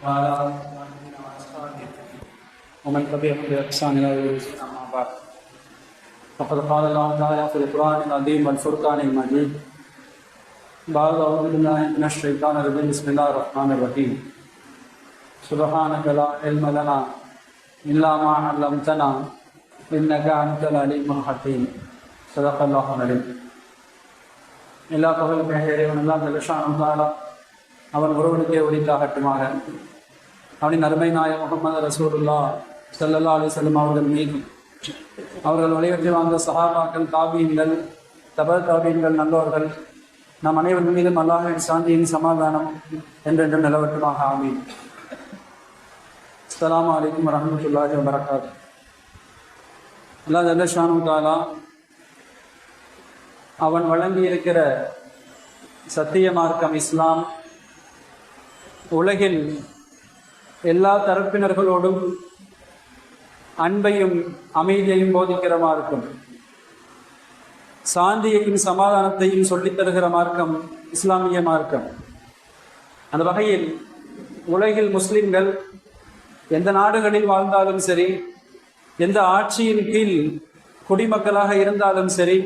وعلى آله وأصحابه ومن تبعهم بإحسان إلى يوم الدين. أما بعد فقد قال الله تعالى في القرآن العظيم والفرقان المجيد بعد أعوذ بالله من الشيطان الرجيم بسم الله الرحمن الرحيم سبحانك لا علم لنا إلا ما علمتنا إنك أنت العليم الحكيم صدق الله العليم. எல்லா பகலும் இறைவனெல்லாம் ஜல்லஷானஹு அவன் ஒருவனுக்கே உரித்தாகட்டுமாக. அவனின் அருமை நாயகம் முஹம்மது ரசூலுல்லாஹ் ஸல்லல்லாஹு அலைஹி வஸல்லம் அவர்கள் மீது, அவர்கள் வழிபற்றி வாழ்ந்த சஹாபாக்கள், தாபீன்கள், தாபீன்கள், நல்லோர்கள், நம் அனைவரின் மீதும் அல்லாஹ்வின் சாந்தியின் சமாதானம் என்றென்றும் நிலவட்டுமாக. ஆமீன். அஸ்ஸலாமு அலைக்கும் வரஹ்மத்துல்லாஹி வபரகாத்துஹு. அல்லாஹ் ஜல்லஷானஹு அவன் வழங்கி இருக்கிற சத்திய மார்க்கம் இஸ்லாம் உலகில் எல்லா தரப்பினர்களோடும் அன்பையும் அமைதியையும் போதிக்கிற மார்க்கம், சாந்தியையும் சமாதானத்தையும் சொல்லித் தருகிற மார்க்கம் இஸ்லாமிய மார்க்கம். அந்த வகையில் உலகில் முஸ்லிம்கள் எந்த நாடுகளில் வாழ்ந்தாலும் சரி, எந்த ஆட்சியின் கீழ் குடிமக்களாக இருந்தாலும் சரி,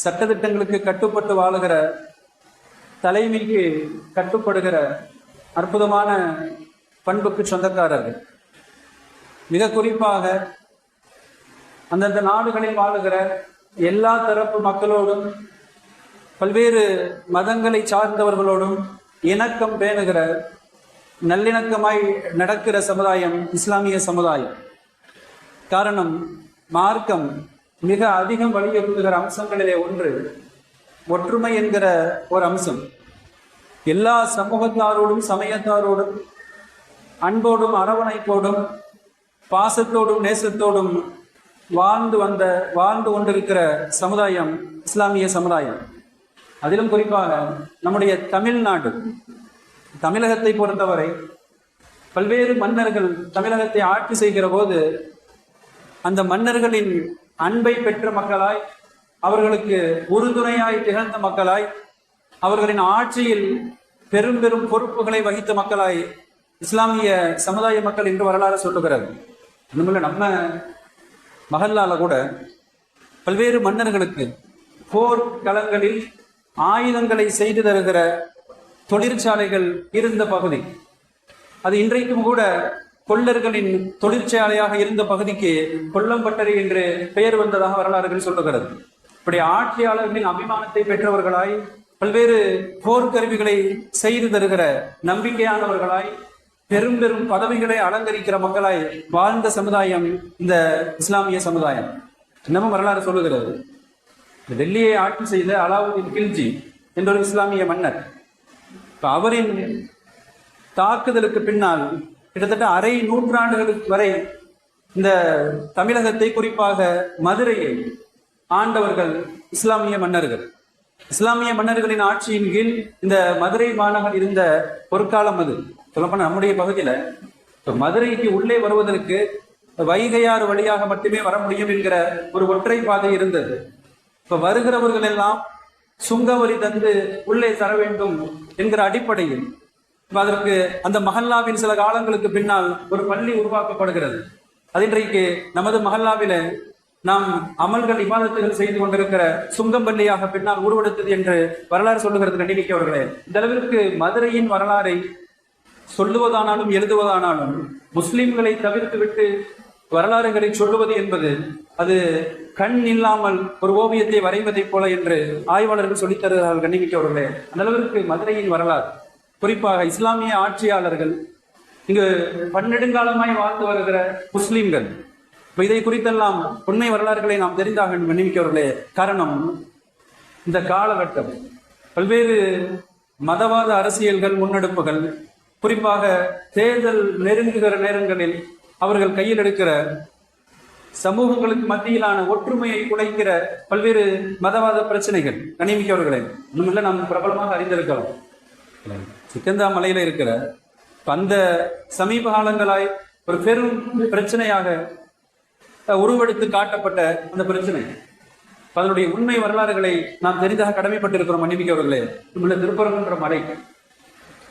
சட்டத்திட்டங்களுக்கு கட்டுப்பட்டு வாழுகிற, தலைமைக்கு கட்டுப்படுகிற அற்புதமான பண்புக்கு சொந்தக்காரர்கள். மிக குறிப்பாக அந்தந்த நாடுகளில் வாழுகிற எல்லா தரப்பு மக்களோடும், பல்வேறு மதங்களை சார்ந்தவர்களோடும் இணக்கம் பேணுகிற, நல்லிணக்கமாய் நடக்கிற சமுதாயம் இஸ்லாமிய சமுதாயம். காரணம், மார்க்கம் மிக அதிகம் வலியுறுத்துகிற அம்சங்களிலே ஒன்று ஒற்றுமை என்கிற ஒரு அம்சம். எல்லா சமூகத்தாரோடும், சமயத்தாரோடும் அன்போடும் அரவணைப்போடும் பாசத்தோடும் நேசத்தோடும் வாழ்ந்து கொண்டிருக்கிற சமுதாயம் இஸ்லாமிய சமுதாயம். அதிலும் குறிப்பாக நம்முடைய தமிழ்நாடு, தமிழகத்தை பொறுத்தவரை பல்வேறு மன்னர்கள் தமிழகத்தை ஆட்சி செய்கிற போது அந்த மன்னர்களின் அன்பை பெற்ற மக்களாய், அவர்களுக்கு உறுதுணையாய் திகழ்ந்த மக்களாய், அவர்களின் ஆட்சியில் பெரும் பெரும் பொறுப்புகளை வகித்த மக்களாய் இஸ்லாமிய சமுதாய மக்கள் என்று வரலாறு சொல்லுகிறது. இன்னும் நம்ம மஹல்லால கூட பல்வேறு மன்னர்களுக்கு போர் களங்களில் ஆயுதங்களை செய்து தருகிற தொழிற்சாலைகள் இருந்த பகுதி. அது இன்றைக்கும் கூட கொள்ளர்களின் தொழிற்சாலையாக இருந்த பகுதிக்கு கொல்லம்பட்டறை என்று பெயர் வந்ததாக வரலாறுகள் சொல்லுகிறது. இப்படி ஆட்சியாளர்களின் அபிமானத்தை பெற்றவர்களாய், பல்வேறு போர்க்கருவிகளை செய்து தருகிற நம்பிக்கையானவர்களாய், பெரும் பெரும் பதவிகளை அலங்கரிக்கிற மக்களாய் வாழ்ந்த சமுதாயம் இந்த இஸ்லாமிய சமுதாயம். இன்னமும் வரலாறு சொல்லுகிறது. டெல்லியை ஆட்சி செய்த அலாவுதீன் கில்ஜி என்ற ஒரு இஸ்லாமிய மன்னர், அவரின் தாக்குதலுக்கு பின்னால் கிட்டத்தட்ட அரை நூற்றாண்டுகளுக்கு வரை இந்த தமிழகத்தை, குறிப்பாக மதுரையை ஆண்டவர்கள் இஸ்லாமிய மன்னர்கள். இஸ்லாமிய மன்னர்களின் ஆட்சியின் கீழ் இந்த மதுரை மாநகர் இருந்த பொற்காலம். அது சொல்லப்போனா நம்முடைய பகுதியில மதுரைக்கு உள்ளே வருவதற்கு வைகையாறு வழியாக மட்டுமே வர முடியும் என்கிற ஒரு ஒற்றை பாதை இருந்தது. இப்ப வருகிறவர்கள் எல்லாம் சுங்கவரி தந்து உள்ளே தர வேண்டும் என்கிற அடிப்படையில் அதற்கு அந்த மஹல்லாவின் சில காலங்களுக்கு பின்னால் ஒரு பள்ளி உருவாக்கப்படுகிறது. அது இன்றைக்கு நமது மஹல்லாவில நாம் அமல்கள், இபாதத்துகள் செய்து கொண்டிருக்கிற சுங்கம் பள்ளியாக பின்னால் உருவெடுத்தது என்று வரலாறு சொல்லுகிறது. கண்டிப்பார்களே, இந்த அளவிற்கு மதுரையின் வரலாறை சொல்லுவதானாலும் எழுதுவதானாலும் முஸ்லிம்களை தவிர்த்து விட்டு வரலாறுகளை சொல்லுவது என்பது அது கண் இல்லாமல் ஒரு ஓவியத்தை வரைவதை போல என்று ஆய்வாளர்கள் சொல்லித் தருகிறார்கள். கண்டிப்பார்களே, அந்த அளவிற்கு மதுரையின் வரலாறு, குறிப்பாக இஸ்லாமிய ஆட்சியாளர்கள், இங்கு பன்னெடுங்காலமாய் வாழ்ந்து வருகிற முஸ்லிம்கள், இதை குறித்தெல்லாம் உண்மை வரலாறுகளை நாம் தெரிந்தாக நினைக்கிறவர்களே. காரணம், இந்த காலகட்டம் பல்வேறு மதவாத அரசியல்கள், முன்னெடுப்புகள், குறிப்பாக தேர்தல் நெருங்குகிற நேரங்களில் அவர்கள் கையில் எடுக்கிற சமூகங்களுக்கு மத்தியிலான ஒற்றுமையை குலைக்கிற பல்வேறு மதவாத பிரச்சனைகள். கனிமிக்கவர்களே, இன்னும் நாம் பிரபலமாக அறிந்திருக்கலாம். சிக்கந்தா மலையில இருக்கிற அந்த சமீப காலங்களாய் ஒரு பெரும் பிரச்சனையாக உருவெடுத்து காட்டப்பட்ட அந்த பிரச்சனை, அதனுடைய உண்மை வரலாறுகளை நாம் தெரிந்தாக கடமைப்பட்டிருக்கிறோம். மன்னிமிக்கவர்களே, திருப்பரங்குன்ற மலை,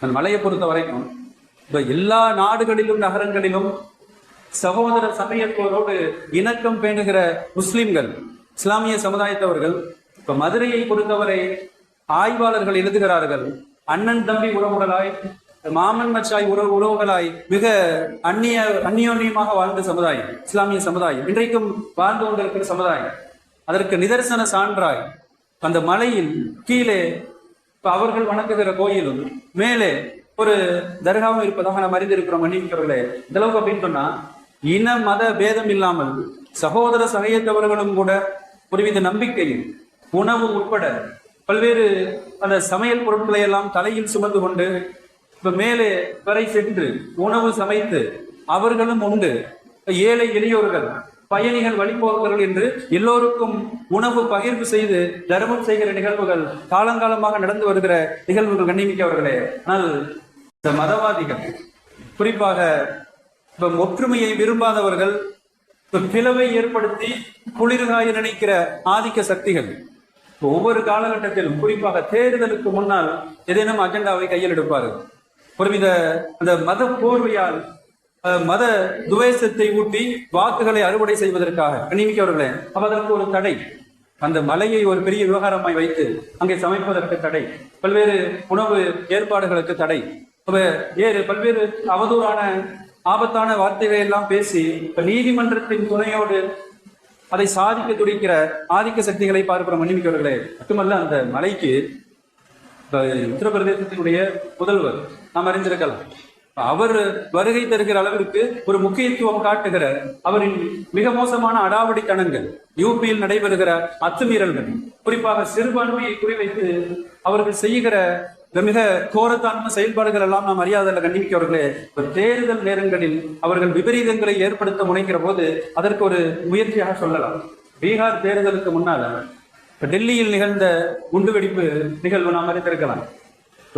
அந்த மலையை பொறுத்த வரைக்கும் எல்லா நாடுகளிலும் நகரங்களிலும் சகோதர சமயத்தோரோடு இணக்கம் பேணுகிற முஸ்லிம்கள், இஸ்லாமிய சமுதாயத்தவர்கள். இப்ப மதுரையை பொறுத்தவரை ஆய்வாளர்கள் எழுதுகிறார்கள், அண்ணன் தம்பி உறவுகளாய், மாமன் மச்சாய் உறவுகளாய் மிக அந்நியோன்யமாக வாழ்ந்த சமுதாயம் இஸ்லாமிய சமுதாயம், இன்றைக்கும் வாழ்ந்து கொண்டிருக்கிற சமுதாயம். அதற்கு நிதர்சன சான்றாய் அந்த மலையில் கீழே அவர்கள் வணங்குகிற கோயிலும் மேலே ஒரு தர்காவும் இருப்பதாக நாம் அறிந்திருக்கிறோம். மன்னிக்கிறவர்களே, இந்த அளவுக்கு அப்படின்னு சொன்னா இன மத பேதம் இல்லாமல் சகோதர சமயத்தவர்களும் கூட ஒருவித நம்பிக்கையில் உணவு உட்பட பல்வேறு அந்த சமையல் பொருட்களை எல்லாம் தலையில் சுமந்து கொண்டு இப்ப மேலே வரை சென்று உணவு சமைத்து அவர்களும் உண்டு. ஏழை எளியோர்கள், பயணிகள், வழிபோக்கர்கள் என்று எல்லோருக்கும் உணவு பகிர்வு செய்து தர்மம் செய்கிற நிகழ்வுகள் காலங்காலமாக நடந்து வருகிற நிகழ்வுகள் கண்ணிமிக்கவர்களே. ஆனால் இந்த மதவாதிகள், குறிப்பாக ஒற்றுமையை விரும்பாதவர்கள், பிளவை ஏற்படுத்தி குளிர்காய நினைக்கிற ஆதிக்க சக்திகள் ஒவ்வொரு காலகட்டத்திலும், குறிப்பாக தேர்தலுக்கு முன்னால் ஏதேனும் அஜெண்டாவை கையில் எடுப்பார்கள். ஒருவித அந்த மத போர்வையால் மத துவேஷத்தை ஊட்டி வாக்குகளை அறுவடை செய்வதற்காக கண்ணிமிக்கவர்களே, அதற்கு ஒரு தடை. அந்த மலையை ஒரு பெரிய விவகாரமாய் வைத்து அங்கே சமைப்பதற்கு தடை, பல்வேறு உணவு ஏற்பாடுகளுக்கு தடை, பல்வேறு அவதூறான ஆபத்தான வார்த்தைகளை எல்லாம் பேசி நீதிமன்றத்தின் துணையோடு அதை சாதிக்க துடிக்கிற ஆதிக்க சக்திகளை பார்க்கிறோம். மன்னிமிக்கவர்களே, மட்டுமல்ல அந்த மலைக்கு உத்தரப்பிரதேசத்தினுடைய முதல்வர் நாம் அறிந்திருக்கலாம். அவர் வருகை தருகிற அளவிற்கு ஒரு முக்கியத்துவம் காட்டுகிற அவரின் மிக மோசமான அடாவடித்தனங்கள், யூபியில் நடைபெறுகிற அத்துமீறல்கள், குறிப்பாக சிறுபான்மையை குறிவைத்து அவர்கள் செய்கிற மிக கோரத்தான செயல்பாடுகள் எல்லாம் நாம் அறியாதல்ல கண்டிப்பவர்களே. தேர்தல் நேரங்களில் அவர்கள் விபரீதங்களை ஏற்படுத்த முனைகிற போது அதற்கு ஒரு முயற்சியாக சொல்லலாம். பீகார் தேர்தலுக்கு முன்னால் டெல்லியில் நிகழ்ந்த குண்டுவெடிப்பு நிகழ்வு நாம் அறிந்திருக்கலாம்.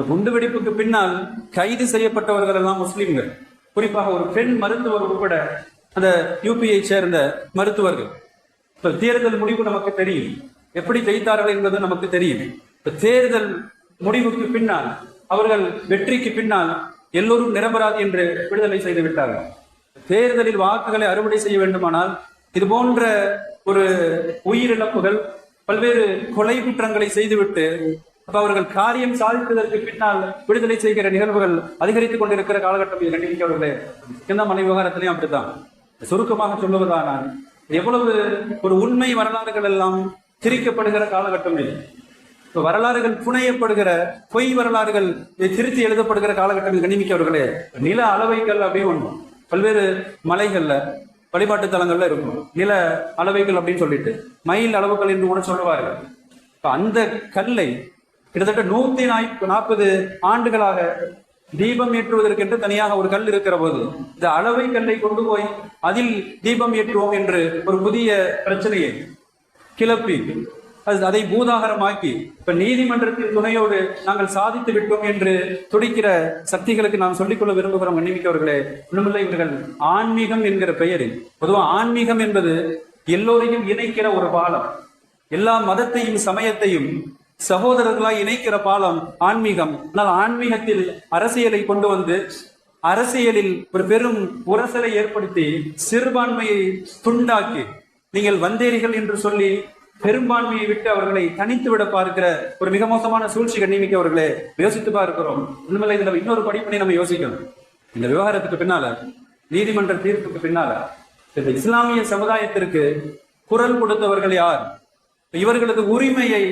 குண்டுவெடிப்புக்கு பின்னால் கைது செய்யப்பட்டவர்கள் எல்லாம் முஸ்லிம்கள், குறிப்பாக ஒரு பெண் மருத்துவர் உட்பட அந்த யூபியை சேர்ந்த மருத்துவர்கள். தேர்தல் முடிவு நமக்கு தெரியும், எப்படி ஜெயித்தார்கள் என்பது நமக்கு தெரியும். தேர்தல் முடிவுக்கு பின்னால் அவர்கள் வெற்றிக்கு பின்னால் எல்லோரும் நிரபராதி என்று விடுதலை செய்து விட்டார்கள். தேர்தலில் வாக்குகளை அறுவடை செய்ய வேண்டுமானால் இது போன்ற ஒரு உயிரிழப்புகள், பல்வேறு கொலை குற்றங்களை செய்துவிட்டு அவர்கள் காரியம் சாதித்ததற்கு பின்னால் விடுதலை செய்கிற நிகழ்வுகள் அதிகரித்துக் கொண்டிருக்கிற காலகட்டம் கண்டிப்பார்களே. இந்த மலை விவகாரத்திலையும் அப்படித்தான். சுருக்கமாக சொல்லுவதானால் எவ்வளவு ஒரு உண்மை வரலாறுகள் எல்லாம் திரிக்கப்படுகிற காலகட்டம் இது. வரலாறுகள் புனையப்படுகிற பொய் வரலாறுகள் திருத்தி எழுதப்படுகிற காலகட்டம் கண்ணிமிக்கவர்களே. நில அளவைகள் அப்படியே ஒன்று பல்வேறு மலைகள்ல வழிபாட்டு தலங்கள்ல இருக்கும் நில அளவைகள் அப்படின்னு சொல்லிட்டு மைல் அளவுகள் என்று கூட சொல்லுவார்கள். அந்த கல்லை கிட்டத்தட்ட 140 ஆண்டுகளாக தீபம் ஏற்றுவதற்கென்று தனியாக ஒரு கல் இருக்கிற போது இந்த அளவை கல்லை கொண்டு போய் அதில் தீபம் ஏற்றுவோம் என்று ஒரு புதிய பிரச்சனையை கிளப்பி அதை பூதாகரமாக்கி இப்ப நீதிமன்றத்தின் துணையோடு நாங்கள் சாதித்து விட்டோம் என்று துடிக்கிற சக்திகளுக்கு நாம் சொல்லிக்கொள்ள விரும்புகிறோம். மன்னிமிக்கவர்களே, ஒண்ணுமில்லை, இவர்கள் ஆன்மீகம் என்கிற பெயரில், பொதுவாக ஆன்மீகம் என்பது எல்லோரையும் இணைக்கிற ஒரு பாலம், எல்லா மதத்தையும் சமயத்தையும் சகோதரர்களாய் இணைக்கிற பாலம் ஆன்மீகம். ஆனால் ஆன்மீகத்தில் அரசியலை கொண்டு வந்து அரசியலில் ஒரு பெரும் உரசலை ஏற்படுத்தி சிறுபான்மையை துண்டாக்கி நீங்கள் வந்தேரிகள் என்று சொல்லி பெரும்பான்மையை விட்டு அவர்களை தனித்து விட பார்க்கிற ஒரு மிக மோசமான சூழ்ச்சி கண்ணிமிக்கவர்களே யோசித்து பார்க்கிறோம். உண்மையில இதுல இன்னொரு படிப்பனை நம்ம யோசிக்கணும். இந்த விவகாரத்துக்கு பின்னால, நீதிமன்ற தீர்ப்புக்கு பின்னால இந்த இஸ்லாமிய சமுதாயத்திற்கு குரல் கொடுத்தவர்கள் யார்? இவர்களது உரிமையை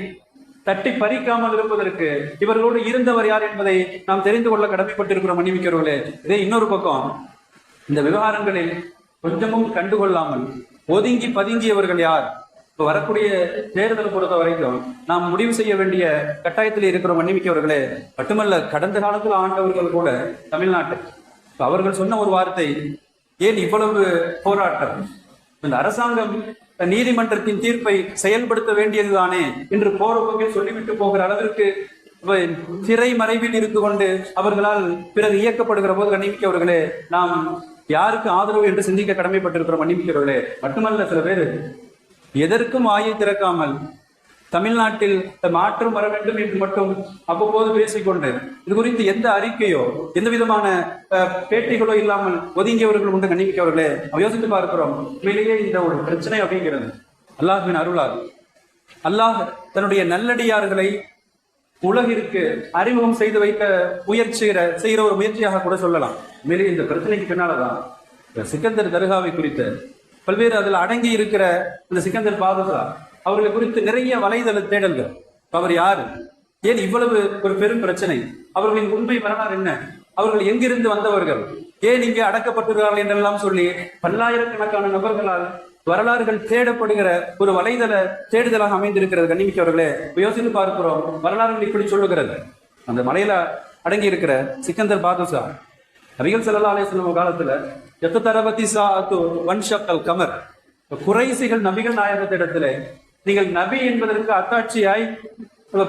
தட்டி பறிக்காமல் இருப்பதற்கு இவர்களோடு இருந்தவர் யார் என்பதை நாம் தெரிந்து கொள்ள கடமைப்பட்டிருக்கிறோம். மன்னிமிக்கிறவர்களே, இதே இன்னொரு பக்கம் இந்த விவகாரங்களில் கொஞ்சமும் கண்டுகொள்ளாமல் ஒதுங்கி பதுங்கியவர்கள் யார்? இப்ப வரக்கூடிய தேர்தலை பொறுத்த வரைக்கும் நாம் முடிவு செய்ய வேண்டிய கட்டாயத்தில் இருக்கிற மன்னிமிக்கவர்களே. மட்டுமல்ல, கடந்த காலத்தில் ஆண்டவர்கள் கூட தமிழ்நாட்டை அவர்கள் சொன்ன ஒரு வார்த்தை, ஏன் இவ்வளவு போராட்டம்? இந்த அரசாங்கம் நீதிமன்றத்தின் தீர்ப்பை செயல்படுத்த வேண்டியதுதானே என்று போறப்போக்கில் சொல்லிவிட்டு போகிற அளவிற்கு திரை மறைவில் இருந்து கொண்டு அவர்களால் பிறகு இயக்கப்படுகிற போது கண்ணிமிக்கவர்களே, நாம் யாருக்கு ஆதரவு என்று சிந்திக்க கடமைப்பட்டிருக்கிறோம். மன்னிமிக்கிறவர்களே, மட்டுமல்ல, சில பேர் எதற்கும் வாயை திறக்காமல் தமிழ்நாட்டில் மாற்றம் வர வேண்டும் என்று மட்டும் அவ்வப்போது பேசிக்கொண்டு இது குறித்து எந்த அறிக்கையோ எந்த விதமான பேட்டிகளோ இல்லாமல் ஒதுங்கியவர்கள் உண்டு கண்ணிமிக்கவர்களே யோசித்து பார்க்கிறோம். உண்மையிலேயே இந்த ஒரு பிரச்சனை அப்படிங்கிறது அல்லாஹ்வின் அருளால் அல்லாஹ் தன்னுடைய நல்லடியார்களை உலகிற்கு அறிமுகம் செய்து வைக்க செய்கிற ஒரு முயற்சியாக கூட சொல்லலாம். மேலே இந்த பிரச்சனைக்கு பின்னால்தான் சிக்கந்தர் தர்காவை குறித்த பல்வேறு அதில் அடங்கி இருக்கிற இந்த சிக்கந்தர் பாதுகா அவர்களை குறித்து நிறைய வலைதள தேடல்கள். அவர் யாரு, ஏன் இவ்வளவு ஒரு பெரும் பிரச்சனை, அவர்களின் உண்மை வரலாறு என்ன, அவர்கள் எங்கிருந்து வந்தவர்கள், ஏன் இங்கே அடக்கப்பட்டுள்ளார்கள் என்றெல்லாம் சொல்லி பல்லாயிரக்கணக்கான நபர்களால் வரலாறுகள் தேடப்படுகிற ஒரு வலைதள தேடுதலாக அமைந்திருக்கிறது. கண்ணிமிக்கவர்களே யோசித்து பார்க்கிறோம். வரலாறுகள் இப்படி சொல்லுகிறது. அந்த மலையில அடங்கி இருக்கிற சிக்கந்தர் பாதுஷா நபிகள் ஸல்லல்லாஹு அலைஹி வஸல்லம் காலத்துல எத்தரபதி சாஅத்து வன்ஷக்கல் கமர், குறைசிகள் நபிகள் நாயகத்திடத்துல நீங்கள் நபி என்பதற்கு அத்தாட்சியாய்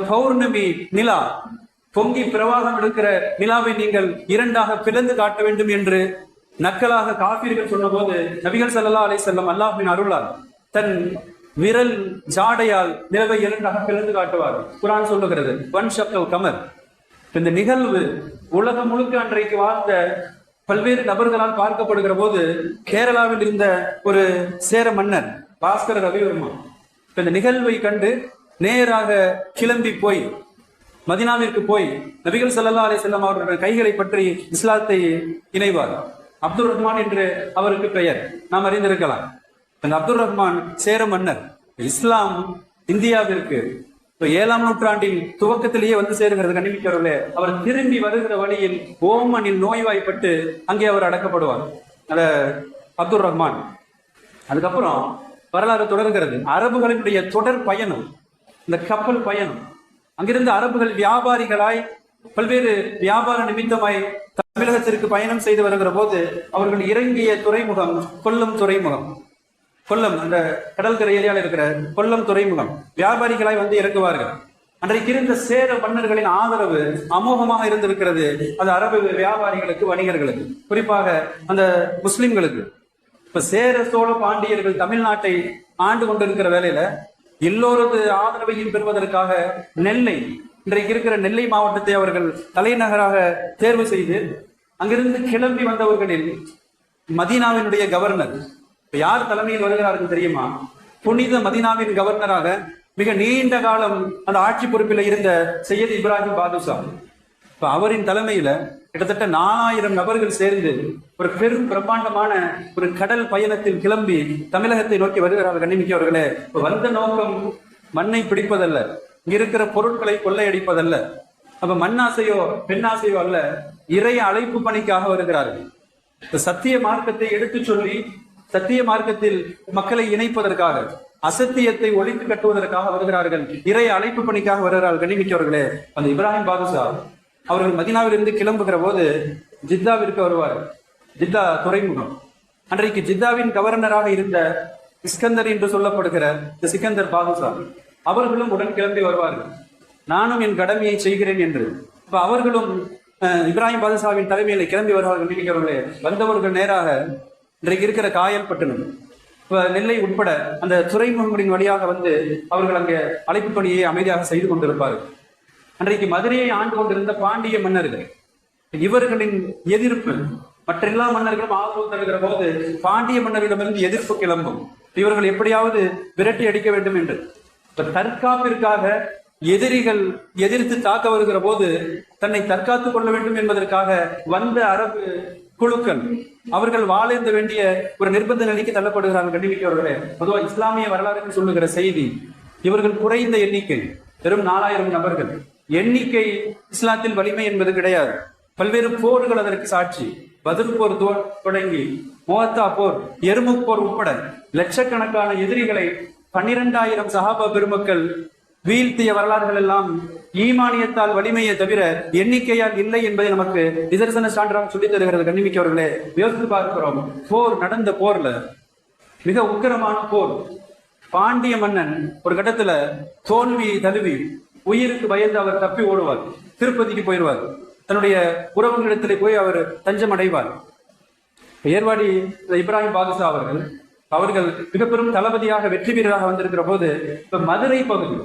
பௌர்ணமி நிலா பொங்கி பிரவாகம் எடுக்கிற நிலாவை நீங்கள் இரண்டாக பிளந்து காட்ட வேண்டும் என்று நக்கலாக காபீர்கள் சொன்ன போது நபிகள் ஸல்லல்லாஹு அலைஹி வஸல்லம் அல்லாஹ்வின் அருளால் தன் விரல் ஜாடையால் நிலவை இரண்டாக பிளந்து காட்டுவார். குர்ஆன் சொல்லுகிறது வன்ஷக்கல் கமர். இந்த நிகழ்வு உலகம் முழுக்க அன்றைக்கு வாழ்ந்த பல்வேறு நபர்களால் பார்க்கப்படுகிற போது கேரளாவில் இருந்த ஒரு சேர மன்னர் பாஸ்கர ரவிவர்மா இந்த நிகழ்வை கண்டு நேராக கிளம்பி போய் மதீனாவிற்கு போய் நபிகள் ஸல்லல்லாஹு அலைஹி வஸல்லம் அவர்களுடைய கைகளை பற்றி இஸ்லாத்தை இணைவார். அப்துல் ரஹ்மான் என்று அவருக்கு பெயர், நாம் அறிந்திருக்கலாம். இந்த அப்துல் ரஹ்மான் சேர மன்னர் இஸ்லாம் இந்தியாவிற்கு 7ஆம் நூற்றாண்டின் துவக்கத்திலேயே வந்து சேருகிறது. கண்ணிமிக்கவர்களே அவர் திரும்பி வருகிற வழியில் ஓமனில் நோய்வாய்ப்பட்டு அங்கே அவர் அடக்கப்படுவார் அப்துல் ரஹ்மான். அதுக்கப்புறம் வரலாறு தொடர்கிறது. அரபுகளினுடைய தொடர் பயணம், இந்த கப்பல் பயணம், அங்கிருந்து அரபுகள் வியாபாரிகளாய் பல்வேறு வியாபார நிமித்தமாய் தமிழகத்திற்கு பயணம் செய்து வருகிற போது அவர்கள் இறங்கிய துறைமுகம் கொல்லம் துறைமுகம். கொல்லம் அந்த கடற்கரை ஏரியாவில் இருக்கிற கொல்லம் துறைமுகம். வியாபாரிகளாய் வந்து இறங்குவார்கள். அன்றைக்கு இருந்த சேர மன்னர்களின் ஆதரவு அமோகமாக இருந்திருக்கிறது. அது அரபு வியாபாரிகளுக்கு, வணிகர்களுக்கு, குறிப்பாக அந்த முஸ்லிம்களுக்கு. இப்ப சேர சோழ பாண்டியர்கள் தமிழ்நாட்டை ஆண்டு கொண்டிருக்கிற வேளையில எல்லோரது ஆதரவையும் பெறுவதற்காக நெல்லை, இன்றைக்கு இருக்கிற நெல்லை மாவட்டத்தை அவர்கள் தலைநகராக தேர்வு செய்து அங்கிருந்து கிளம்பி வந்தவர்களில் மதீனாவினுடைய கவர்னர் யார் தலைமையில் வருகிறார்கள் தெரியுமா? புனித மதீனாவின் கவர்னராக மிக நீண்ட காலம் அந்த ஆட்சி பொறுப்பில் இருந்த சையத் இப்ராஹிம் பாதுஷா. இப்ப அவரின் தலைமையில கிட்டத்தட்ட 4000 நபர்கள் சேர்ந்து ஒரு பெரும் பிரம்மாண்டமான ஒரு கடல் பயணத்தில் கிளம்பி தமிழகத்தை நோக்கி வருகிறார்கள். கண்ணிமிக்கவர்களே, வந்த நோக்கம் மண்ணை பிடிப்பதல்ல, இங்க இருக்கிற பொருட்களை கொள்ளையடிப்பதல்ல, அப்ப மண்ணாசையோ பெண்ணாசையோ அல்ல, இறை அழைப்பு பணிக்காக வருகிறார்கள். சத்திய மார்க்கத்தை எடுத்து சொல்லி சத்திய மார்க்கத்தில் மக்களை இணைப்பதற்காக, அசத்தியத்தை ஒழித்து கட்டுவதற்காக வருகிறார்கள். இறை அழைப்பு பணிக்காக வருகிறார்கள். கண்ணிமிக்கவர்களே, அந்த இப்ராஹிம் பாதுஷா அவர்கள் மதீனாவிலிருந்து கிளம்புகிற போது ஜித்தாவிற்கு வருவார். ஜித்தா துறைமுகம். அன்றைக்கு ஜித்தாவின் கவர்னராக இருந்த இஸ்கந்தர் என்று சொல்லப்படுகிற இந்த சிக்கந்தர் பாதுஷா அவர்களும் உடன் கிளம்பி வருவார்கள். நானும் என் கடமையை செய்கிறேன் என்று. இப்ப அவர்களும் இப்ராஹிம் பாதுஷாவின் தலைமையில கிளம்பி வருவார்கள். கண்ணிமிக்கவர்களே, வந்தவர்கள் நேராக இன்றைக்கு இருக்கிற காயல்பட்டினம், நெல்லை உட்பட அந்த துறைமுகங்களின் வழியாக வந்து அவர்கள் அங்கே அழைப்பு பணியை அமைதியாக செய்து கொண்டிருப்பார்கள். அன்றைக்கு மதுரையை ஆண்டு கொண்டிருந்த பாண்டிய மன்னர்கள், இவர்களின் எதிர்ப்பு மற்ற எல்லா மன்னர்களும் ஆதரவு தருகிற போது பாண்டிய மன்னர்களிடமிருந்து எதிர்ப்பு கிளம்பும். இவர்கள் எப்படியாவது விரட்டி அடிக்க வேண்டும் என்று தற்காப்பிற்காக எதிரிகள் எதிர்த்து தாக்க வருகிற போது தன்னை தற்காத்துக் கொள்ள வேண்டும் என்பதற்காக வந்த அரபு குழுக்கள் அவர்கள் வாழேந்த வேண்டிய ஒரு நிர்பந்த நிலைக்கு தள்ளப்படுகிறார்கள். கண்டிப்பார்களே, பொதுவாக இஸ்லாமிய வரலாறு சொல்லுகிற செய்தி, இவர்கள் குறைந்த எண்ணிக்கை, வெறும் 4000 நபர்கள். எண்ணிக்கை இஸ்லாத்தில் வலிமை என்பது கிடையாது. பல்வேறு போர்கள் அதற்கு சாட்சி. பத்ர் போர் தொடங்கி முஅத்தா போர், எர்முக் போர் உட்பட லட்சக்கணக்கான எதிரிகளை 12000 சஹாபா பெருமக்கள் வீழ்த்திய வரலாறுகள் எல்லாம் ஈமானியத்தால் வலிமையை தவிர எண்ணிக்கையால் இல்லை என்பதை நமக்கு நிதர்சன சான்றாக சொல்லித் தருகிறது. கண்ணிமிக்கவர்களே, யோசித்து பார்க்கிறோம். போர் நடந்த போர்ல மிக உக்கிரமான போர். பாண்டிய மன்னன் ஒரு கட்டத்துல தோல்வி தழுவி உயிருக்கு பயந்து அவர் தப்பி ஓடுவார். திருப்பதிக்கு போயிடுவார். தன்னுடைய உறவுகளிடத்திலே போய் அவர் தஞ்சம் அடைவார். ஏர்வாடி இப்ராஹிம் பாதுஷா அவர்கள் மிக பெரும் தளபதியாக வெற்றி வீரராக வந்திருக்கிற போது இப்ப மதுரை பகுதி,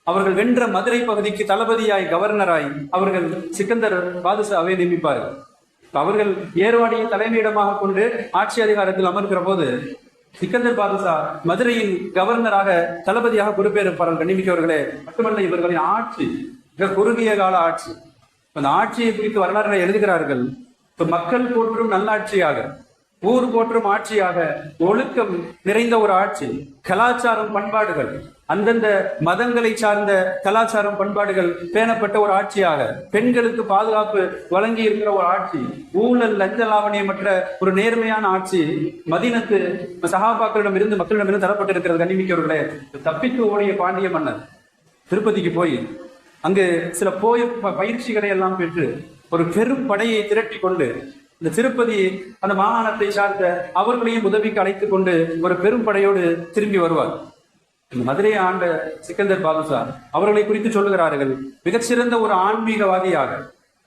அவர்கள் வென்ற மதுரை பகுதிக்கு தளபதியாய் கவர்னராய் அவர்கள் சிக்கந்தர் பாதுஷாவை நியமிப்பார்கள். அவர்கள் ஏர்வாடியை தலைமையிடமாக கொண்டு ஆட்சி அதிகாரத்தில் அமர்கிற போது சிக்கந்தர் பாதுஷா மதுரையின் கவர்னராக தளபதியாக பொறுப்பேற்பார்கள். கண்ணிமிக்கவர்களே, மட்டுமல்ல, இவர்களின் ஆட்சி மிக குறுகிய கால ஆட்சி. அந்த ஆட்சியை குறித்து வரலாறுகளை எழுதுகிறார்கள். மக்கள் போற்றும் நல்லாட்சியாக, ஊர் போற்றும் ஆட்சியாக, ஒழுக்கம் நிறைந்த ஒரு ஆட்சி, கலாச்சாரம் பண்பாடுகள், அந்தந்த மதங்களை சார்ந்த கலாச்சாரம் பண்பாடுகள் பேணப்பட்ட ஒரு ஆட்சியாக, பெண்களுக்கு பாதுகாப்பு வழங்கி இருக்கிற ஒரு ஆட்சி, ஊழல் லஞ்ச லாவணியமற்ற ஒரு நேர்மையான ஆட்சி மதீனத்து சஹாபாக்களிடம் இருந்து மக்களிடமிருந்து தரப்பட்டிருக்கிறது. கண்ணிமிக்கவர்களே, தப்பித்து ஓடிய பாண்டிய மன்னர் திருப்பதிக்கு போய் அங்கு சில பயிற்சிகளை எல்லாம் பெற்று ஒரு பெரும் படையை திரட்டி கொண்டு இந்த திருப்பதி அந்த மாகாணத்தை சார்ந்த அவர்களையும் உதவிக்கு அழைத்துக் கொண்டு ஒரு பெரும் படையோடு திரும்பி வருவார். இந்த மதுரையை ஆண்ட சிக்கந்தர் பாதுஷா அவர்களை குறித்து சொல்லுகிறார்கள், மிகச்சிறந்த ஒரு ஆன்மீகவாதியாக.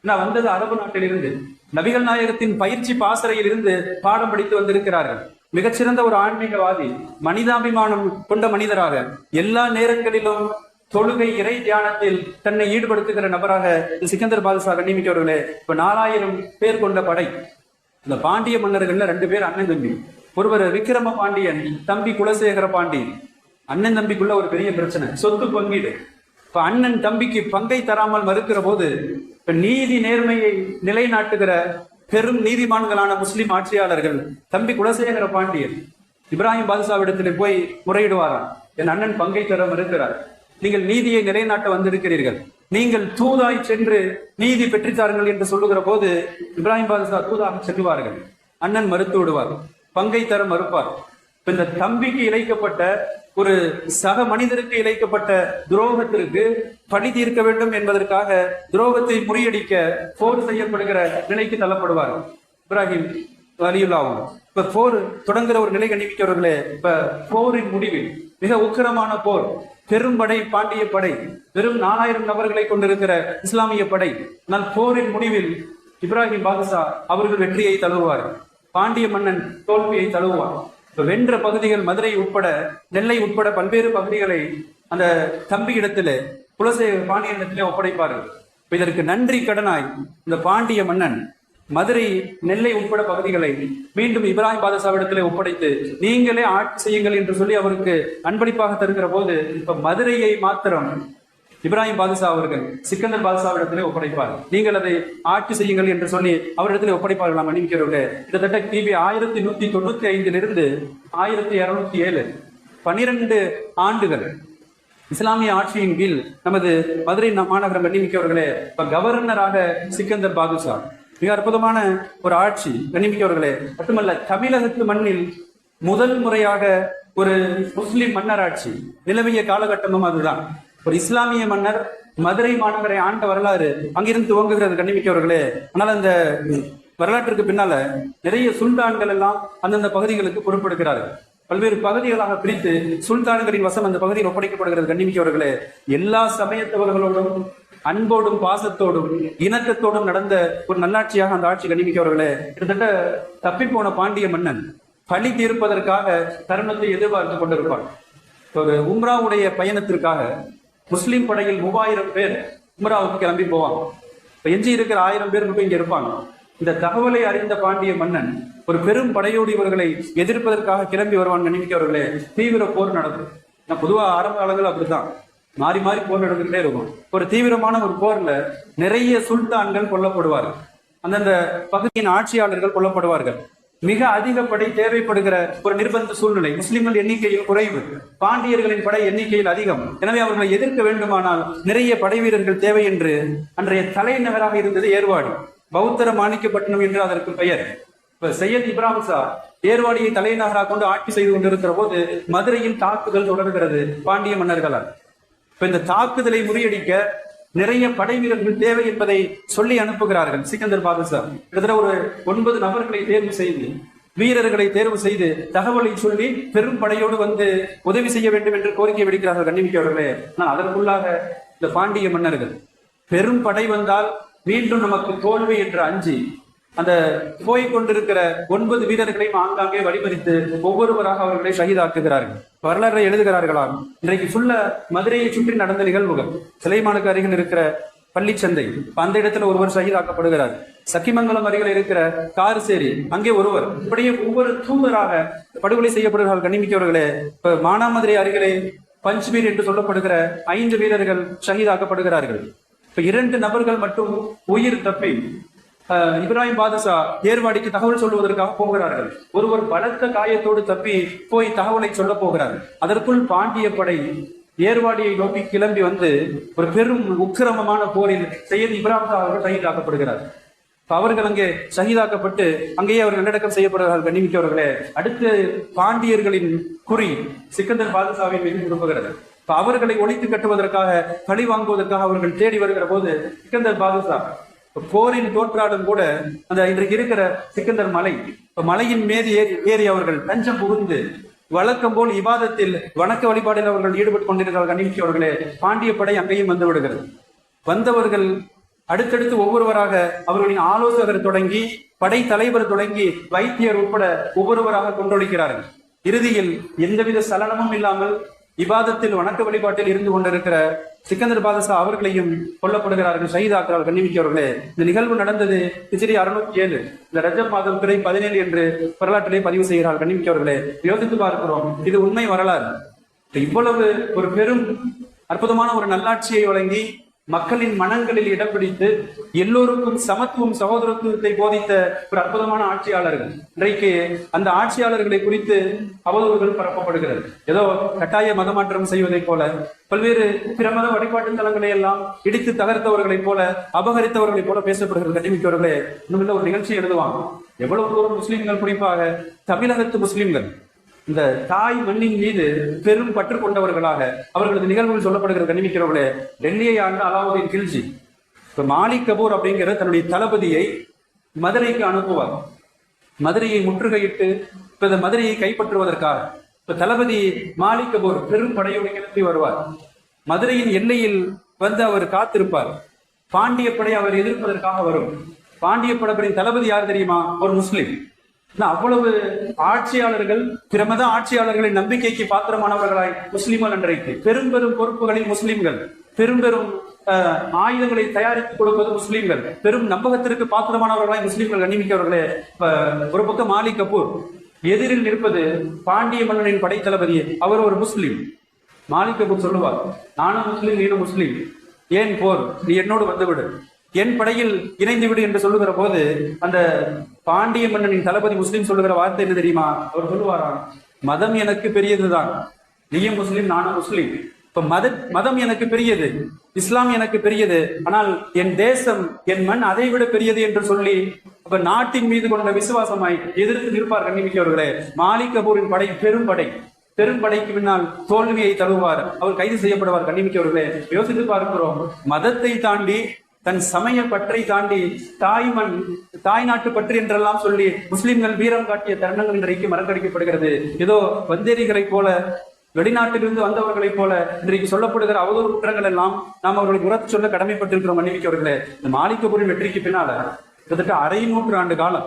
நான் வந்தது அரபு நாட்டிலிருந்து, நபிகள் நாயகத்தின் பயிற்சி பாசறையில் இருந்து பாடம் படித்து வந்திருக்கிறார்கள். மிகச்சிறந்த ஒரு ஆன்மீகவாதி, மனிதாபிமானம் கொண்ட மனிதராக, எல்லா நேரங்களிலும் தொழுகை இறை தியானத்தில் தன்னை ஈடுபடுத்துகிற நபராக சிக்கந்தர் பாதுஷா நியமிக்கவர்களே. இப்ப 4000 பேர் கொண்ட படை. இந்த பாண்டிய மன்னர்கள்ல 2 பேர் அண்ணன் தம்பி. ஒருவர் விக்கிரம பாண்டியன், தம்பி குலசேகர பாண்டியன். அண்ணன் தம்பிக்குள்ள ஒரு பெரிய பிரச்சனை, சொத்து பங்கீடு. இப்ப அண்ணன் தம்பிக்கு பங்கை தராமல் மறுக்கிற போது இப்ப நீதி நேர்மையை நிலைநாட்டுகிற பெரும் நீதிமான்களான முஸ்லிம் ஆட்சியாளர்கள் தம்பி குலசேகர பாண்டியன் இப்ராஹிம் பாதுஷாவிடத்தில் போய் முறையிடுவாராம், என் அண்ணன் பங்கை தர மறுக்கிறார், நீங்கள் நீதியை நிலைநாட்ட வந்திருக்கிறீர்கள், நீங்கள் தூதாய் சென்று நீதி பெற்றுத்தாருங்கள் என்று சொல்லுகிற போது இப்ராஹிம் பாதுஷா தூதாக செல்லுவார்கள். அண்ணன் மறுத்து விடுவார், பங்கை தர மறுப்பார். இந்த தம்பிக்கு இழைக்கப்பட்ட ஒரு சக மனிதருக்கு இழைக்கப்பட்ட துரோகத்திற்கு பழி தீர்க்க வேண்டும் என்பதற்காக துரோகத்தை முறியடிக்க போர் செய்யப்படுகிற நிலைக்கு தள்ளப்படுவார் இப்ராஹிம் அலியுல்லாவும். இப்ப போர் தொடங்குற ஒரு நிலை கணிவிக்கிறவர்களே. இப்ப போரின் முடிவில் மிக உக்கிரமான போர், பெரும்படை பாண்டிய படை, வெறும் 4000 நபர்களை கொண்டிருக்கிற இஸ்லாமிய படை. ஆனால் போரின் முடிவில் இப்ராஹிம் பாதுஷா அவர்கள் வெற்றியை தழுவுவார், பாண்டிய மன்னன் தோல்வியை தழுவுவார். வென்ற பகுதிகள் மதுரை உட்பட நெல்லை உட்பட பல்வேறு பகுதிகளை அந்த தம்பி இடத்திலே குலசேகர பாண்டியனிடத்திலே ஒப்படைப்பார்கள். இதற்கு நன்றி கடனாய் இந்த பாண்டிய மன்னன் மதுரை நெல்லை உட்பட பகுதிகளை மீண்டும் இப்ராஹிம் பாதுஷாவிடத்திலே ஒப்படைத்து நீங்களே ஆட்சி செய்யுங்கள் என்று சொல்லி அவருக்கு அன்பளிப்பாக தருகிற போது இப்ப மதுரையை மாத்திரம் இப்ராஹிம் பாதுஷா அவர்கள் சிக்கந்தர் பாதுஷாவிடத்திலே ஒப்படைப்பார். நீங்கள் அதை ஆட்சி செய்யுங்கள் என்று சொல்லி அவரிடத்திலே ஒப்படைப்பார்கள். நாம் அணிவிக்கிறவர்கள் கிட்டத்தட்ட கிபி 1195 1207 12 ஆண்டுகள் இஸ்லாமிய ஆட்சியின் கீழ் நமது மதுரை மாநகரம் கண்ணிமிக்கவர்களே. இப்ப கவர்னராக சிக்கந்தர் பாதுஷா, மிக அற்புதமான ஒரு ஆட்சி கண்ணிமிக்கவர்களே. மட்டுமல்ல, தமிழகத்து மண்ணில் முதல் முறையாக ஒரு முஸ்லிம் மன்னராட்சி நிலவிய காலகட்டமும் அதுதான். ஒரு இஸ்லாமிய மன்னர் மதுரை மாநகரை ஆண்ட வரலாறு அங்கிருந்து துவங்குகிறது கண்ணிமிக்கவர்களே. ஆனால் அந்த வரலாற்றுக்கு பின்னால நிறைய சுல்தான்கள் எல்லாம் அந்தந்த பகுதிகளுக்கு பொறுப்பெடுக்கிறார்கள். பல்வேறு பகுதிகளாக பிரித்து சுல்தான்களின் வசம் அந்த பகுதியில் ஒப்படைக்கப்படுகிறது கண்ணிமிக்கவர்களே. எல்லா சமயத்தவர்களோடும் அன்போடும் பாசத்தோடும் இணக்கத்தோடும் நடந்த ஒரு நல்லாட்சியாக அந்த ஆட்சி கண்ணிமிக்கவர்களே. கிட்டத்தட்ட தப்பிப்போன பாண்டிய மன்னன் பழி தீர்ப்பதற்காக தருணத்தை எதிர்பார்த்து கொண்டிருப்பார். ஒரு உம்ராவுடைய பயணத்திற்காக முஸ்லிம் படையில் 3000 பேர் உம்ராவுக்கு கிளம்பி போவாங்க. இப்ப எஞ்சி இருக்கிற 1000 பேர் மட்டும் இங்க இருப்பாங்க. இந்த தகவலை அறிந்த பாண்டிய மன்னன் ஒரு பெரும் படையோடு இவர்களை எதிர்ப்பதற்காக கிளம்பி வருவான் கண்ணிமிக்கவர்களே. தீவிர போர் நடக்கும். பொதுவா ஆரம்ப காலங்கள் அப்படித்தான், மாறி மாறி போர் நடந்துகிட்டே இருக்கும். ஒரு தீவிரமான ஒரு போர்ல நிறைய சுல்தான்கள் கொல்லப்படுவார்கள், அந்தந்த பகுதியின் ஆட்சியாளர்கள் கொல்லப்படுவார்கள். மிக அதிக படை தேவைப்படுகிற ஒரு நிர்பந்த சூழ்நிலை. முஸ்லிம்கள் எண்ணிக்கையில் குறைவு, பாண்டியர்களின் படை எண்ணிக்கையில் அதிகம். எனவே அவர்களை எதிர்க்க வேண்டுமானால் நிறைய படை வீரர்கள் தேவை என்று அன்றைய தலைநகராக இருந்தது ஏர்வாடி, பௌத்தர மாணிக்கப்பட்டினம் என்று அதற்கு பெயர். இப்ப சையத் இப்ராஹிம் ஷா ஏர்வாடியை தலைநகராக கொண்டு ஆட்சி செய்து கொண்டிருக்கிற போது மதுரையில் தாக்குதல் தொடர்கிறது பாண்டிய மன்னர்களால். இப்ப இந்த தாக்குதலை முறியடிக்க நிறைய படை வீரர்கள் தேவை என்பதை சொல்லி அனுப்புகிறார்கள் சிக்கந்தர் பாதுஷா. கிட்டத்தட்ட ஒரு 9 நபர்களை தேர்வு செய்து, வீரர்களை தேர்வு செய்து தகவலை சொல்லி பெரும் படையோடு வந்து உதவி செய்ய வேண்டும் என்று கோரிக்கை விடுக்கிறார்கள் கண்ணிமிக்கவர்களே. ஆனால் அதற்குள்ளாக இந்த பாண்டிய மன்னர்கள் பெரும் படை வந்தால் மீண்டும் நமக்கு தோல்வி என்று அஞ்சி அந்த போய் கொண்டிருக்கிற 9 வீரர்களையும் ஆங்காங்கே வழிமறித்து ஒவ்வொருவராக அவர்களை ஷஹீதாக்குகிறார்கள். வரலாற்றை எழுதுகிறார்களாம். இன்றைக்கு ஃபுல்ல மதுரையை சுற்றி நடந்த நிகழ்வுகள். சிலைமானுக்கு அருகில் இருக்கிற பள்ளிச்சந்தை, அந்த இடத்துல ஒருவர் ஷஹீதாக்கப்படுகிறார். சக்கிமங்கலம் அருகில் இருக்கிற காரசேரி, அங்கே ஒருவர். இப்படியே ஒவ்வொரு தூதராக படுகொலை செய்யப்படுகிறார்கள். கண்ணிமிக்கவர்களே, இப்ப மானாமதுரை அருகிலே பஞ்ச்பீர் என்று சொல்லப்படுகிற 5 வீரர்கள் ஷஹீதாக்கப்படுகிறார்கள். இப்ப 2 நபர்கள் மட்டும் உயிர் தப்பி இப்ராஹிம் பாதுஷா ஏர்வாடிக்கு தகவல் சொல்லுவதற்காக போகிறார்கள். ஒருவர் பலத்த காயத்தோடு தப்பி போய் தகவலை சொல்ல போகிறார். அதற்குள் பாண்டிய படை ஏர்வாடியை நோக்கி கிளம்பி வந்து ஒரு பெரும் உக்கிரமமான போரில் சையத் இப்ராஹிம் அவர்கள் ஷஹீதாக்கப்படுகிறார். அவர்கள் அங்கே ஷஹீதாக்கப்பட்டு அங்கேயே அவர்கள் நல்லடக்கம் செய்யப்படுகிறார்கள். கண்ணிமிக்கவர்களே, அடுத்து பாண்டியர்களின் குறி சிக்கந்தர் பாதுஷாவின் மீது திரும்புகிறது. அவர்களை ஒழித்து கட்டுவதற்காக, பழி வாங்குவதற்காக அவர்கள் தேடி வருகிற போது சிக்கந்தர் பாதுஷா போரின் தோற்றாலும் கூட அந்த இன்றைக்கு இருக்கிற சிக்கந்தர் மலை, மலையின் மீது ஏறி அவர்கள் தஞ்சம் புகுந்து வழக்கம் போல் இபாதத்தில் வணக்க வழிபாடில் அவர்கள் ஈடுபட்டு கொண்டிருக்கிறார்கள். கண்ணிமிக்கவர்களே, பாண்டிய படை அங்கேயும் வந்து விடுகிறது. வந்தவர்கள் அடுத்தடுத்து ஒவ்வொருவராக அவர்களின் ஆலோசகர் தொடங்கி படை தலைவர் தொடங்கி வைத்தியர் உட்பட ஒவ்வொருவராக கொண்டொழிக்கிறார்கள். இறுதியில் எந்தவித சலனமும் இல்லாமல் இபாதத்தில் வணக்க வழிபாட்டில் இருந்து கொண்டிருக்கிற சிக்கந்தர் பாதுஷா அவர்களையும் கொல்லப்படுகிறார்கள், ஷஹீதாக்கிறார்கள். கண்ணிமிக்கவர்களே, இந்த நிகழ்வு நடந்தது ஹிஜ்ரி 607 இந்த ரஜப் மாதம் பிறை 17 என்று வரலாற்றிலே பதிவு செய்கிறார்கள். கண்ணிமிக்கவர்களே, யோசித்து பார்க்கிறோம், இது உண்மை வரலாறு. இவ்வளவு ஒரு பெரும் அற்புதமான ஒரு நல்லாட்சியை வழங்கி மக்களின் மனங்களில் இடம் பிடித்து எல்லோருக்கும் சமத்துவம் சகோதரத்துவத்தை போதித்த ஒரு அற்புதமான ஆட்சியாளர்கள். இன்றைக்கு அந்த ஆட்சியாளர்களை குறித்து அவதூறுகள் பரப்பப்படுகிறது. ஏதோ கட்டாய மதமாற்றம் செய்வதைப் போல, பல்வேறு பிற மத வழிபாட்டு தலங்களை எல்லாம் இடித்து தகர்த்தவர்களைப் போல, அபகரித்தவர்களைப் போல பேசப்படுகிறது. கண்டிமிக்கவர்களே, இன்னும் ஒரு நிகழ்ச்சி எழுதுவாங்க. எவ்வளவு தூரம் முஸ்லிம்கள், குறிப்பாக தமிழகத்து முஸ்லிம்கள் இந்த தாய் மண்ணின் மீது பெரும் பற்று கொண்டவர்களாக அவர்களது நிகழ்வுகள் சொல்லப்படுகிற. கண்ணிமிக்கிறவர்களே, டெல்லியை ஆண்ட அலாவுதீன் கில்ஜி இப்ப மாலிக் கபூர் அப்படிங்கிற தன்னுடைய தளபதியை மதுரைக்கு அனுப்புவார். மதுரையை முற்றுகையிட்டு இப்ப இந்த மதுரையை கைப்பற்றுவதற்காக இப்ப தளபதி மாலிக் கபூர் பெரும் படையோடு கிளம்பி வருவார். மதுரையின் எல்லையில் வந்து அவர் காத்திருப்பார். பாண்டிய படை அவர் எதிர்ப்பதற்காக வரும். பாண்டிய படையின் தளபதி யார் தெரியுமா? ஒரு முஸ்லிம். அவ்வளவு ஆட்சியாளர்கள், பிற மத ஆட்சியாளர்களின் நம்பிக்கைக்கு பாத்திரமானவர்களாய் முஸ்லிம்கள் அன்றைக்கு பெரும் பெரும் பொறுப்புகளில் முஸ்லிம்கள், பெரும் பெரும் ஆயுதங்களை தயாரித்து கொடுப்பது முஸ்லிம்கள், பெரும் நம்பகத்திற்கு பாத்திரமானவர்களாய் முஸ்லிம்கள். கண்ணிமிக்கவர்களே, ஒரு பக்கம் மாலிக் கபூர், எதிரில் நிற்பது பாண்டிய மன்னனின் படைத்தளபதி, அவர் ஒரு முஸ்லிம். மாலிக் கபூர் சொல்லுவார், நானும் முஸ்லிம், நீனும் முஸ்லிம், ஏன் போர், நீ என்னோடு வந்துவிடு, என் படையில் இணைந்து விடு என்று சொல்லுகிற போது அந்த பாண்டிய மன்னனின் தளபதி முஸ்லிம் சொல்லுகிற வார்த்தை என்ன தெரியுமா? அவர் சொல்லுவாராம், மதம் எனக்கு பெரியதுதான், நீயும் முஸ்லிம், நானும் முஸ்லிம். இப்ப மதம் எனக்கு பெரியது, இஸ்லாம் எனக்கு பெரியது, ஆனால் என் தேசம், என் மண் அதை விட பெரியது என்று சொல்லி அப்ப நாட்டின் மீது கொண்ட விசுவாசமாய் எதிர்த்து நிற்பார். கண்ணிமிக்கவர்களே, மாலிக் கபூரின் படை பெரும் படைக்கு பின்னால் தோல்வியை தழுவார், அவர் கைது செய்யப்படுவார். கண்ணிமிக்கவர்களே, யோசித்து பார்க்கிறோம், மதத்தை தாண்டி, தன் சமய பற்றை தாண்டி, தாய்மண், தாய் நாட்டு பற்று என்றெல்லாம் சொல்லி முஸ்லிம்கள் வீரம் காட்டிய தருணங்கள் இன்றைக்கு மறக்கடிக்கப்படுகிறது. ஏதோ வந்தேரிகளைப் போல, வெளிநாட்டிலிருந்து வந்தவர்களைப் போல இன்றைக்கு சொல்லப்படுகிற அவதூறு குற்றங்கள் எல்லாம் நாம் அவர்களுக்கு உரத்து சொல்ல கடமைப்பட்டிருக்கிறோம். மன்னிமிக்கவர்களே, இந்த மாலிக் கபூரின் வெற்றிக்கு பின்னால கிட்டத்தட்ட 1/2 நூற்றாண்டு காலம்,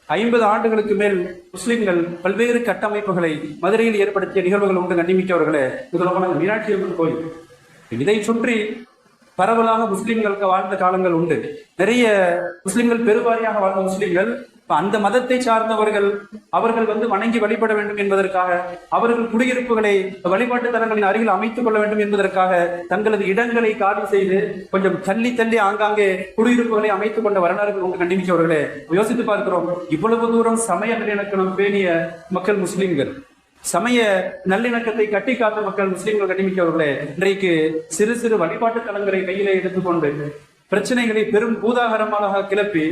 50 ஆண்டுகளுக்கு மேல் முஸ்லிம்கள் பல்வேறு கட்டமைப்புகளை மதுரையில் ஏற்படுத்திய நிகழ்வுகள் உண்டு. கண்ணிமிக்கவர்களே, இதுல மீனாட்சி அம்மன் கோயில், இதை சுற்றி பரவலாக முஸ்லிம்களுக்கு வாழ்ந்த காலங்கள் உண்டு. நிறைய முஸ்லிம்கள், பெருவாரியாக வாழ்ந்த முஸ்லிம்கள் அந்த மதத்தை சார்ந்தவர்கள், அவர்கள் வந்து வணங்கி வழிபட வேண்டும் என்பதற்காக, அவர்கள் குடியிருப்புகளை வழிபாட்டு தலங்களின் அருகில் அமைத்துக் கொள்ள வேண்டும் என்பதற்காக தங்களது இடங்களை காலி செய்து கொஞ்சம் தள்ளி தள்ளி ஆங்காங்கே குடியிருப்புகளை அமைத்துக் கொண்ட வரலாறுகள் உண்டு. கண்டிமிக்கவர்களே, யோசித்து பார்க்கிறோம், இவ்வளவு தூரம் சமய நல்லிணக்கம் பேணிய மக்கள் முஸ்லிம்கள், சமய நல்லிணக்கத்தை கட்டி காத்த மக்கள் முஸ்லிம்கள். கண்ணிமிக்கவர்களே, இன்றைக்கு சிறு சிறு வழிபாட்டு தலங்களை கையிலே எடுத்துக்கொண்டு பிரச்சனைகளை பெரும் பூதாகரமாக கிளப்பி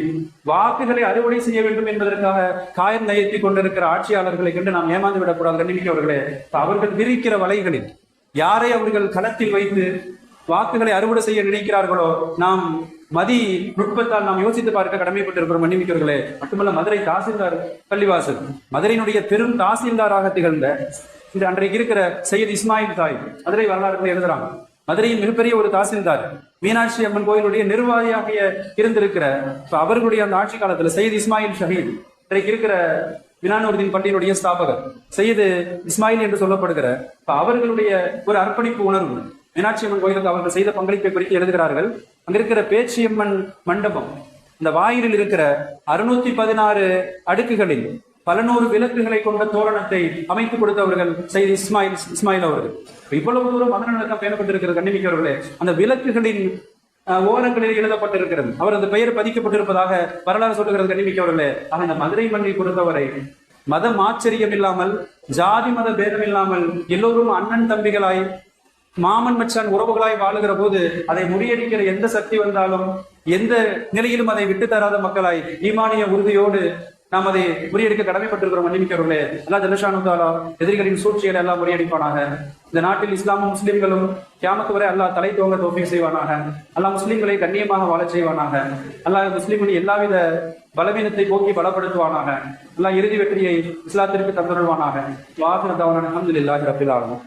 வாக்குகளை அறுவடை செய்ய வேண்டும் என்பதற்காக காயம் நயத்தி கொண்டிருக்கிற ஆட்சியாளர்களை கண்டு நாம் ஏமாந்து விடக்கூடாது. கண்ணிமிக்கவர்களே, அவர்கள் விரிக்கிற வலைகளில் யாரை அவர்கள் களத்தில் வைத்து வாக்குகளை அறுவடை செய்ய நினைக்கிறார்களோ, நாம் மதி நுட்பத்தால் நாம் யோசித்து பார்க்க கடமைப்பட்டிருக்கிறோம். மன்னிமிக்கவர்களே, மட்டுமல்ல, மதுரை தாசில்தார் பள்ளிவாசல், மதுரையினுடைய பெரும் தாசில்தாராக திகழ்ந்த இந்த அன்றைக்கு இருக்கிற சையத் இஸ்மாயில் தாய் மதுரை வரலாறுகளை எழுதுறாங்க. மதுரையின் மிகப்பெரிய ஒரு தாசில்தார், மீனாட்சி அம்மன் கோயிலுடைய நிர்வாகியாக இருந்திருக்கிற அவர்களுடைய அந்த ஆட்சி காலத்துல சையத் இஸ்மாயில் ஷஹீத், இன்றைக்கு இருக்கிற மினானூர்தீன் பள்ளியினுடைய ஸ்தாபகர் சையது இஸ்மாயில் என்று சொல்லப்படுகிற அவர்களுடைய ஒரு அர்ப்பணிப்பு உணர்வு மீனாட்சி அம்மன் கோயிலுக்கு அவர்கள் செய்த பங்களிப்பை குறித்து எழுதுகிறார்கள். அங்க இருக்கிற பேச்சியம்மன் மண்டபம், இந்த வாயிலில் இருக்கிற 616 அடுக்குகளில் பல நூறு விளக்குகளை கொண்ட தோரணத்தை அமைத்துக் கொடுத்தவர்கள் சையத் இஸ்மாயில் அவர்கள். இவ்வளவு தூரம் மதநலக்கம் பேணப்பட்டிருக்கிறது கண்ணிமிக்கவர்களே. அந்த விளக்குகளின் ஓரங்களில் எழுதப்பட்டிருக்கிறது, அவர் அந்த பெயர் பதிக்கப்பட்டிருப்பதாக வரலாறு சொல்லுகிறது கண்ணிமிக்கவர்களே. ஆக இந்த மதுரை மண்ணை பொறுத்தவரை மதம் ஆச்சரியம் இல்லாமல், ஜாதி மத பேதம் இல்லாமல் எல்லோரும் அண்ணன் தம்பிகளாய், மாமன் மச்சான் உறவுகளாய் வாழுகிற போது அதை முறியடிக்கிற எந்த சக்தி வந்தாலும் எந்த நிலையிலும் அதை விட்டு தராத மக்களாய் ஈமானிய உறுதியோடு நாம் அதை முறியடிக்க கடமைப்பட்டிருக்கிறோம் மன்னிமிக்கவர்களே. அல்லா ஜல்லஷானு தஆலா எதிரிகளின் சூழ்ச்சிகளை எல்லாம் முறியடிப்பானாக. இந்த நாட்டில் இஸ்லாமும் முஸ்லிம்களும் கியாமத்து வரை அல்லாஹ் தலை தோங்க தௌஃபீக் செய்வானாக. அல்லாஹ் முஸ்லிம்களை கண்ணியமாக வாழச் செய்வானாக. அல்லாஹ் முஸ்லிம்களின் எல்லாவித பலவீனத்தை போக்கி பலப்படுத்துவானாக. அல்லாஹ் இறுதி வெற்றியை இஸ்லாத்திற்கு தந்துள்வானாக. வாஹிரு தஅவானா அல்ஹம்துலில்லாஹி ரப்பில் ஆலமீன்.